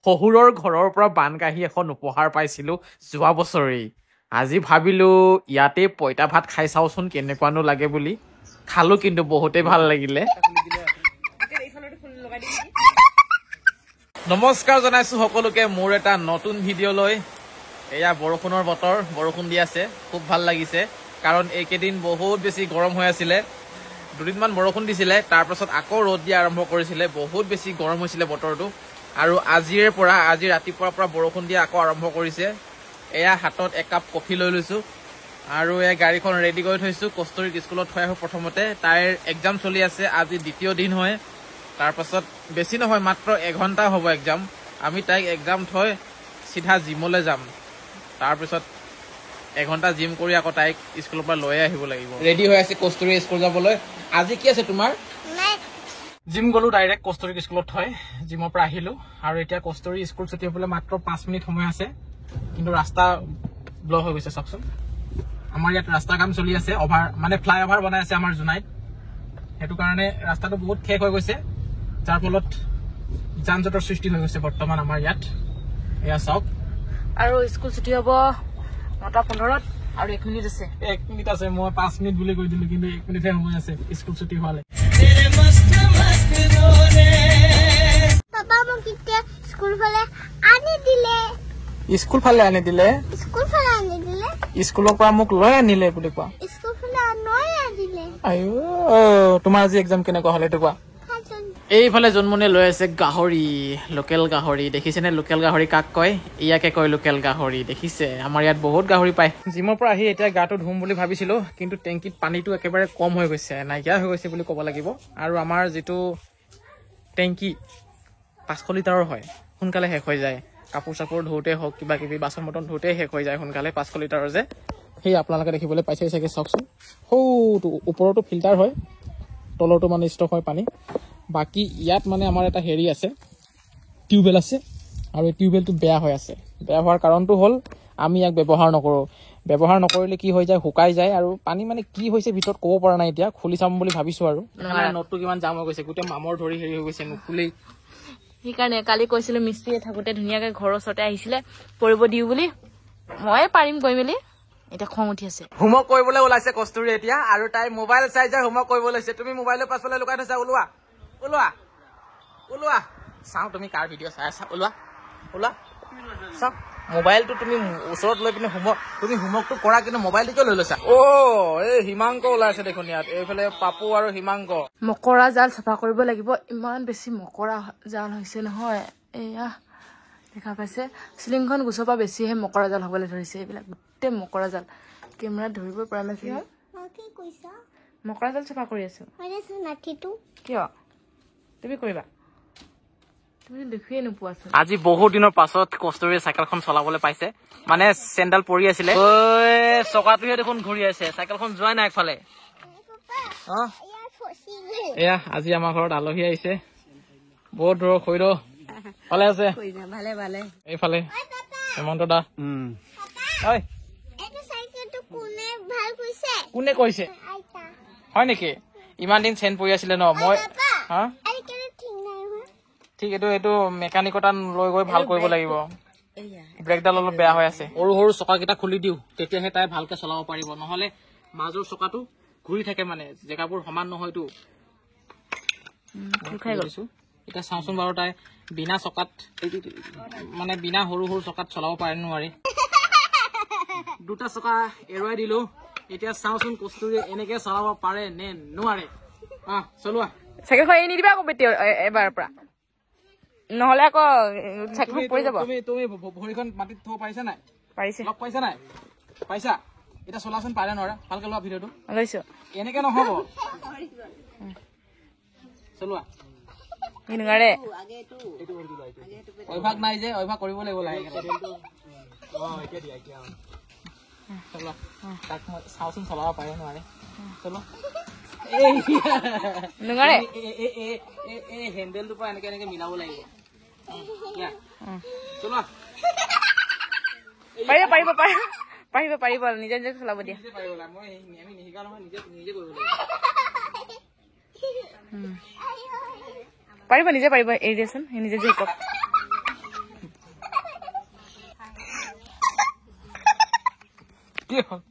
শহুৰৰ ঘৰৰ পৰা বানকাঢ়ি এখন উপহাৰ পাইছিলো যোৱা বছৰেই। আজি ভাবিলো ইয়াতে পইতা ভাত খাই চাওচোন কেনেকুৱানো লাগে বুলি। খালো কিন্তু বহুতেই ভাল লাগিলে। নমস্কাৰ জনাইছো সকলোকে মোৰ এটা নতুন ভিডিঅ'লৈ। এয়া বৰষুণৰ বতৰ, বৰষুণ দি আছে, খুব ভাল লাগিছে কাৰণ এইকেইদিন বহুত বেছি গৰম হৈ আছিলে। দুদিনমান বৰষুণ দিছিলে, তাৰপাছত আকৌ ৰ'দ দিয়া আৰম্ভ কৰিছিলে, বহুত বেছি গৰম হৈছিলে বতৰটো। আৰু আজি ৰাতিপুৱাৰ পৰা বৰষুণ দিয়া আকৌ আৰম্ভ কৰিছে। এয়া হাতত একাপ কফি লৈ লৈছো আৰু এই গাড়ীখন ৰেডি কৰি থৈছো। কষ্টৰীক স্কুলত থৈ আহো। প্ৰথমতে তাইৰ এক্সাম চলি আছে, আজি দ্বিতীয় দিন হয়। তাৰপাছত বেছি নহয়, মাত্ৰ এঘণ্টা হ'ব এক্সাম। আমি তাইক এক্সাম থৈ চিধা জিমলৈ যাম। তাৰপিছত এঘণ্টা জিম কৰি আকৌ তাইক স্কুলৰ পৰা লৈ আহিব লাগিব। ৰেডি হৈ আছে কষ্টৰী স্কুল যাবলৈ। আজি কি আছে তোমাৰ? জিম গলো ডাইৰেক্ট কষ্টৰীক স্কুলত থৈ, জিমৰ পৰা আহিলো আৰু এতিয়া কষ্টৰী স্কুল ছুটি হ'বলৈ মাত্ৰ 5 মিনিট সময় আছে। কিন্তু ৰাস্তা ব্লক হৈ গৈছে চাওকচোন। আমাৰ ইয়াত ৰাস্তা কাম চলি আছে, মানে ফ্লাই অভাৰ বনাই আছে আমাৰ জোনাইত। সেইটো কাৰণে ৰাস্তাটো বহুত ঠেক হৈ গৈছে, যাৰ ফলত যান জঁটৰ সৃষ্টি হৈ গৈছে বৰ্তমান আমাৰ ইয়াত। এয়া চাওক। আৰু স্কুল ছুটি হ'ব 9:15 আৰু 1 মিনিট আছে। 1 মিনিট আছে, মই 5 মিনিট বুলি কৈ দিলো, কিন্তু 1 মিনিটহে সময় আছে স্কুল ছুটি হোৱালে। পাপা মোক এতিয়া স্কুল ফালে আনি দিলে। স্কুল ফালে আনি দিলে? স্কুল ফালে আনি দিলে। স্কুলৰ পৰা মোক লৈ আনিলে বুলি কোৱা? স্কুল ফালে লৈ আনিলে। আইও, তোমাৰ আজি এক্সাম কেনেকুৱা হ'ল এইটো কোৱা? এইফালে জন্মনে লৈ আছে গাহৰি, লোকেল গাহৰি। দেখিছেনে লোকেল গাহৰি কাক কয়? ইয়াকে কয় লোকেল গাহৰি। দেখিছে, আমাৰ ইয়াত বহুত গাহৰি পায়। জিমৰ পৰা আহি এতিয়া গাটো ধুম বুলি ভাবিছিলো, কিন্তু টেংকিত পানীটো একেবাৰে কম হৈ গৈছে, নাইকিয়া হৈ গৈছে বুলি ক'ব লাগিব। আৰু আমাৰ যিটো টেংকি 500 লিটাৰৰ হয়, সোনকালে শেষ হৈ যায়। কাপোৰ চাপোৰ ধুওঁতে হওক, কিবা কিবি বাচন বৰ্তন ধুওঁতে শেষ হৈ যায় সোনকালে, 500 লিটাৰৰ যে। সেই আপোনালোকে দেখিবলৈ পাইছে চাগে, চাওকচোন। সৌটো ওপৰতো ফিল্টাৰ হয়, তলৰটো মানে ষ্টক হয় পানী। বাকী ইয়াত মানে আমাৰ এটা হেৰি আছে, টিউবৱেল আছে, আৰু এই টিউবৱেলটো বেয়া হৈ আছে। বেয়া হোৱাৰ কাৰণটো হ'ল আমি ইয়াক ব্যৱহাৰ নকৰোঁ। ব্যৱহাৰ নকৰিলে কি হৈ যায়, শুকাই যায়। আৰু পানী মানে কি হৈছে ভিতৰত ক'ব পৰা নাই, এতিয়া খুলি চাম বুলি ভাবিছো। আৰু নটটো কিমান জাম হৈ গৈছে, গোটেই মামৰ ধৰি হেৰি হৈ গৈছে, নুখুলেই। সেইকাৰণে কালি কৈছিলো মিস্ত্ৰীয়ে থাকোতে ধুনীয়াকে ঘৰৰ ওচৰতে আহিছিলে কৰিব দিও বুলি, মই পাৰিম গৈ মেলি। এতিয়া খং উঠি আছে। হোমৱৰ্ক কৰিবলৈ ওলাইছে কষ্টুৰি এতিয়া, আৰু তাই মোবাইল চাই যাই হোমৱৰ্ক কৰিব লৈছে। তুমি মোবাইলৰ পাছফালে লুকাই থৈছা, ওলোৱা ওলোৱা ওলোৱা। চাওঁ তুমি কাৰ ভিডিঅ' চাই আছা, ওলোৱা ওলোৱা। চাওঁ মোবাইলটো তুমি ওচৰত লৈ পিনে তুমি হোমৱৰ্কটো কৰা, কিন্তু মোবাইলটো কিয় লৈ লৈছা? এই হিমাংক ওলাইছে দেখোন ইয়াত। এইফালে পাপু আৰু হিমাংক। মকৰা জাল চাফা কৰিব লাগিব, ইমান বেছি মকৰা জাল হৈছে নহয়। এয়া দেখা পাইছে, চিলিংখন গুচৰ পৰা বেছিহে মকৰা জাল হবলৈ ধৰিছে। এইবিলাক গোটেই মকৰা জাল, কেমেৰাত ধৰিব পৰা নাছিল। মকৰা জাল চাফা কৰি আছো। কিয় তুমি কৰিবা? তুমি দেখিয়ে নোপোৱাচোন। আজি বহুত দিনৰ পাছত কষ্টুৰিয়ে চাইকেলখন চলাবলৈ পাইছে। মানে চেণ্ডেল পৰি আছিলে, চকাটোহে দেখোন ঘূৰি আছে, চাইকেলখন যোৱাই নাই একফালে। এয়া আজি আমাৰ ঘৰত আলহী আহিছে, বহুত দূৰৰ খৈৰ। ভালে আছে? এইফালে হেমন্ত দা। কোনে কৈছে? হয় নেকি? ইমান দিন চেন পৰি আছিলে ন, মই ঠিক এইটো মেকানিকৰ তাত লৈ গৈ ভাল কৰিব লাগিব। ব্ৰেকডাল অলপ বেয়া হৈ আছে। সৰু সৰু চকাকেইটা খুলি দিওঁ, তেতিয়াহে তাই ভালকে চলাব পাৰিব। নহলে মাজৰ চকাটো ঘূৰি থাকে, মানে জেগাবোৰ সমান নহয়তো। এতিয়া চাওঁচোন বাৰু, তাই বিনা চকাত, মানে বিনা সৰু সৰু চকাত চলাব পাৰে নোৱাৰে। দুটা চকা এৰুৱাই দিলো, এতিয়া চাওঁচোন কষ্টুৰিয়ে এনেকে চলাব পাৰে নে নোৱাৰে। চলোৱা। চাইকেলখন এৰি নিদিবা আকৌ বেটি এবাৰৰ পৰা, নহলে আকৌ চাইকেলখন পৰি যাব। তুমি ভৰিখন মাটিত থব পাৰিছা নাই? পাৰিছে। লগ পাইছা নাই? পাইছা? এতিয়া চলাচোন, পাৰে নোৱাৰা। ভালকে লোৱা ভিডিঅ'টো। লৈছো। এনেকে নহব, চলোৱা। নোৱাৰে, অভ্যাস নাই যে, অভ্যাস কৰিব লাগিব লাগে। তাক মই চাওঁচোন চলাব পাৰে নোৱাৰে। চলোৱা। নোৱাৰে, এই হেণ্ডেলটোৰ পৰা এনেকে এনেকে মিলাব লাগিব। চলোৱা। পাৰিব পাৰিব পাৰিব পাৰিব, নিজে নিজে চলাব দিয়া। আমি নিশিকা নহয়, নিজে কৰিব লাগিব। পাৰিব, নিজে পাৰিব, এৰি দিয়াচোন, নিজে শিকক। কি হ'ল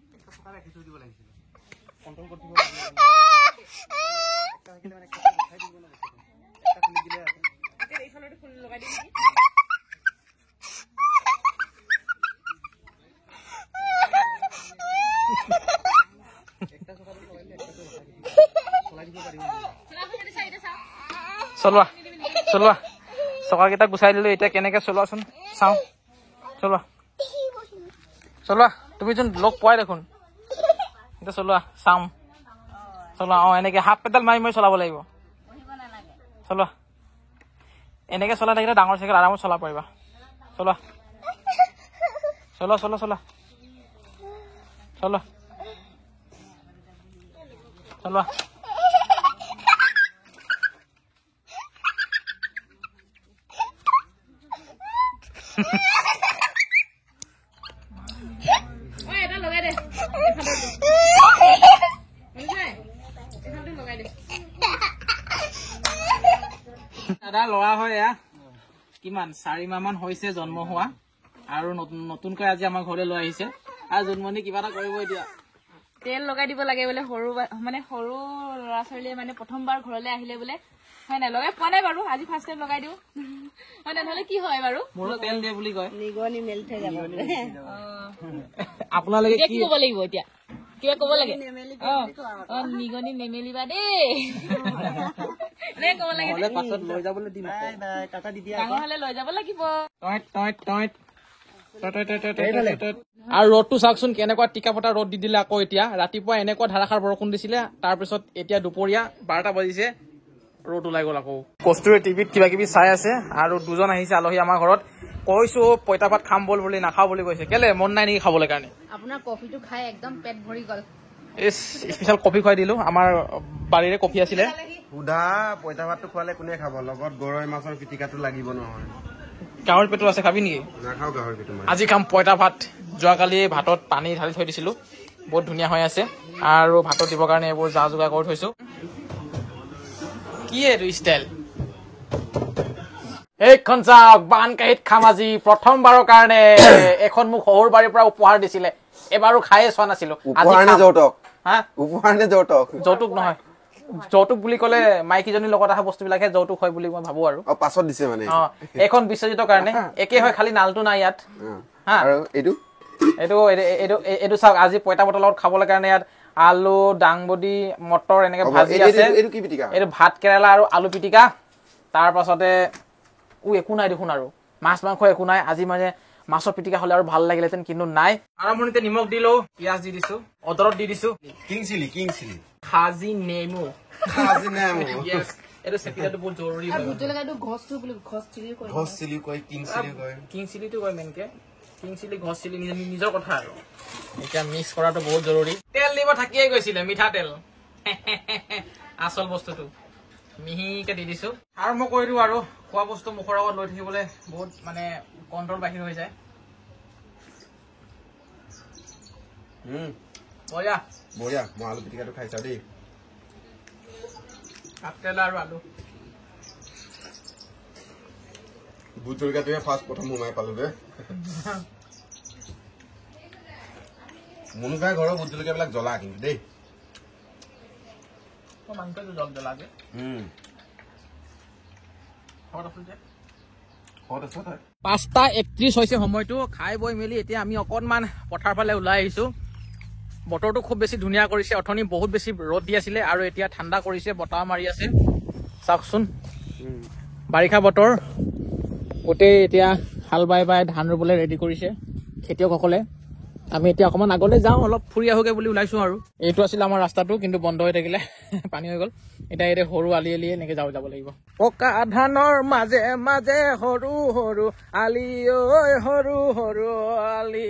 চলোৱা চলোৱা চকাকেইটা গুচাই দিলো এতিয়া কেনেকে চলোৱাচোন চাওঁ চলোৱা চলোৱা তুমি চোন লগ পোৱাই দেখোন এতিয়া চলোৱা চাম চলোৱা এনেকে হাফ পেডাল মাৰি মাৰি চলাব লাগিব চলোৱা এনেকে চলাই থাকিলে ডাঙৰ চাইকেল আৰামত চলাব পাৰিবা চলোৱা চলোৱা চলোৱা চলোৱা চলোৱা চলোৱা দাদা লৰা হয় এয়া কিমান 4 মাহ মান হৈছে জন্ম হোৱা আৰু নতুনকৈ আজি আমাৰ ঘৰলৈ লৈ আহিছে আৰু জন্মনি কিবা এটা কৰিব এতিয়া তেল লগাই দিব লাগে বোলে সৰু ল'ৰা ছোৱালীয়ে মানে প্ৰথমবাৰ ঘৰলৈ আহিলে বোলে হয় নাই লগাই পোৱা নাই বাৰু আজি ফাৰ্ষ্ট টাইম লগাই দিওঁ হয় নহলে কি হয় বাৰু মোৰো তেল দিয়ে বুলি কয় নিগনি মেলি থৈ যাব আপোনালোকে কি ক'ব লাগিব এতিয়া কিবা ক'ব লাগে নিগনি নেমেলিবা দেই এনেকে ক'ব লাগে পাছত লৈ যাবলৈ দিম ডাঙৰ হলে লৈ যাব লাগিব আৰু ৰ'দটো চাওকচোন কেনেকুৱা টিকা ফটা ৰ'দ দি দিলে আকৌ এতিয়া ৰাতিপুৱা এনেকুৱা ধাৰাসাৰ বৰষুণ দিছিলে তাৰপিছত এতিয়া দুপৰীয়া 12টা বাজিছে ৰ'দ ওলাই গ'ল আকৌ কস্তুৰী টিভিত কিবা কিবি চাই আছে আৰু দুজন আহিছে আলহী আমাৰ ঘৰত কৈছো পইতা ভাত খাম বল বুলি নাখাও বুলি কৈছে কেলে মন নাই নেকি খাবলৈ কাৰণে আপোনাৰ কফিটো খাই একদম পেট ভৰি গ'ল স্পেচিয়েল কফি খুৱাই দিলো আমাৰ বাৰীৰে কফি আছিলে সুধা পইতা ভাতটো খোৱালে কোনে খাব লগত গৰৈ মাছৰ পিটিকাটো লাগিব নহয় গাহৰি পেটু আছে খাবি নেকি নাখাওঁ গাহৰি পেটু আজি খাম পইতা ভাত যোৱাকালি ভাতত পানী ঢালি থৈ দিছিলো বহুত ধুনীয়া হৈ আছে আৰু ভাতত দিবৰ কাৰণে এইবোৰ যা যোগাৰ কৰি থৈছো কি এইটো ষ্টাইল এইখন চাওক বানকাহীত খাম আজি প্ৰথমবাৰৰ কাৰণে এখন মোক শহুৰ বাৰীৰ পৰা উপহাৰ দিছিলে এবাৰো খায়ে চোৱা নাছিলো যৌতুক নহয় যৌতুক বুলি ক'লে মাইকীজনীৰ লগত অহা বস্তুবিলাকহে যৌতুক হয় বুলি মই ভাবো আৰু পাছত দিছে মানে এইখন বিশ্বজিতৰ কাৰণে একে হয় খালি নালটো নাই ইয়াত হা এইটো চাওক আজি পইতা ভাতৰ লগত খাবলৈ কাৰণে ইয়াত আলু দাংবডি মটৰ এনেকে ভাজি আছে এইটো ভাত কেৰেলা আৰু আলু পিটিকা তাৰ পাছতে একো নাই দেখোন আৰু মাছ মাংস একো নাই আজি মানে মাছৰ পিটিকা হলে আৰু ভাল লাগিলেহেঁতেন কিন্তু নাই আৰম্ভণিতে নিমখ দিলো পিয়াজ দি দিছো অদৰক দি দিছো কিং চিলি খাজি নেমু এইটো চেপিটাটো বহুত জৰুৰী কিং চিলিটো কয় মেইনকে কিং চিলি ঘছ চিলি নিজৰ কথা আৰু এতিয়া মিক্স কৰাটো বহুত জৰুৰী তেল দিব থাকিয়ে গৈছিলে মিঠাতেল আচল বস্তুটো মিহিকে দি দিছো আৰম্ভ কৰি দিওঁ আৰু খোৱা বস্তু মুখৰ আগত লৈ থাকিবলৈ বহুত মানে কণ্ট্ৰল বাহিৰ হৈ যায় বঢ়িয়া বঢ়িয়া মই আলু পিটিকাটো খাইছা দেই ভাতকেৰেলা আৰু আলু ভোট জলকীয়াটোহে ফাৰ্ষ্ট প্ৰথম সোমাই পালো দে মনুকাই ঘৰৰ ভোট জলকীয়াবিলাক জ্বলা কিন্তু দেই মাংসটো জল জ্বলাকে 5:31 হৈছে সময়টো খাই বৈ মেলি এতিয়া আমি অকণমান পথাৰ ফালে ওলাই আহিছো বতৰটো খুব বেছি ধুনীয়া কৰিছে অথনি বহুত বেছি ৰ'দ দি আছিলে আৰু এতিয়া ঠাণ্ডা কৰিছে বতাহ মাৰি আছে চাওকচোন বাৰিষা বতৰ গোটেই এতিয়া হাল বাই বাই ধান ৰুবলৈ ৰেডি কৰিছে খেতিয়কসকলে আমি এতিয়া অকণমান আগলৈ যাওঁ অলপ ফুৰি আহোগে বুলি ওলাইছো আৰু এইটো আছিল আমাৰ ৰাস্তাটো কিন্তু বন্ধ হৈ থাকিলে পানী হৈ গ'ল এতিয়া এতিয়া সৰু আলি আলি এনেকে যাব লাগিব পকা ধানৰ মাজে মাজে সৰু সৰু আলি ঐ সৰু সৰু আলি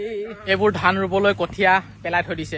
এইবোৰ ধান ৰুবলৈ কঠীয়া পেলাই থৈ দিছে